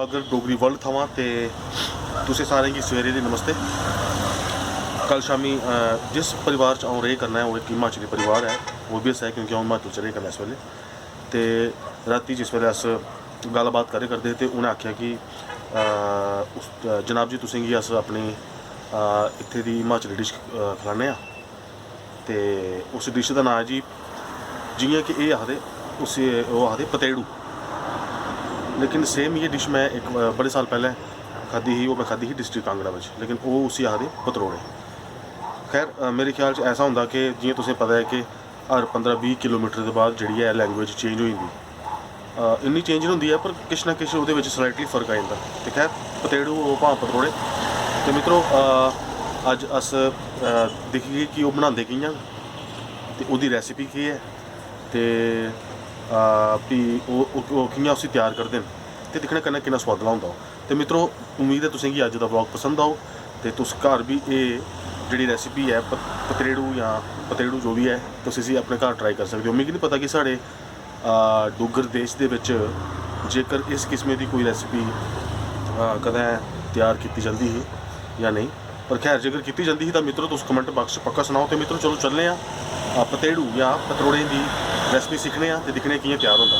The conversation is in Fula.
ब्लॉगर डोगरी वर्ल्ड थमां ते तुसें सारें गी सवेरे दी नमस्ते। कल शामी जिस परिवार च अ'ऊं रेह् करना है वो एक हिमाचली परिवार है, ओबियस है क्योंकि अ'ऊं हिमाचल च रेह् करना इस वेले। ते रातीं जिस वेले अस गल्लबात करे करदे हे ते उ'नें आखेआ कि जनाब जी तुसें गी अस अपनी इत्थे दी हिमाचली डिश खलाने आं। ते उस डिश दा नांऽ है जी, जियां कि एह् आखदे उसी ओह् आखदे पतेड़ू, लेकिन सेम ये डिश मैं एक बड़े साल पैह्लें खाधी ही। वो मैं खाधी ही डिस्ट्रिक्ट कांगड़ा बिच, लेकिन वो उसी आखदे पतरोड़े। खैर मेरे ख्याल च ऐसा होंदा कि जियां तुसें पता है कि हर 15-20 किलोमीटर के बाद जी है लैंग्वेज चेंज हो जाती, इन्नी चेंज होंदी है पर किश ना किश वो स्लाइटली फर्क आ जाता। तो खैर पतेड़ू भां पतरोड़े। तो मित्रों अज अस दिखगे कि वह बनाते कि'यां ते ओह्दी रेसिपी केह् है ते भी ओह् कि'यां उसी तैयार करदे न ते दिक्खने कन्नै किन्ना सोआदला होंदा ओह्। ते मित्रों उम्मीद है तुसेंगी अज्ज दा व्लॉग पसंद आओ ते तुस घर भी एह् जेह्ड़ी रेसिपी है पतरेड़ू या पतेड़ू जो भी है तुस इसी अपने घर ट्राई कर सकते हो। मिगी नहीं पता कि साढ़े डुग्गर देश दे विच जेकर इस किस्मे की कोई रेसिपी कदें तैयार की जाती है या नहीं, पर खैर जेकर की जाती है तो मित्रों तुस कमेंट बाक्स पक्का सुनाओ। तो मित्रों चलो चलने पतेड़ू या पतरोड़े की रेसिपी सीखने तो दिखने कि'यां तैयार होंदा।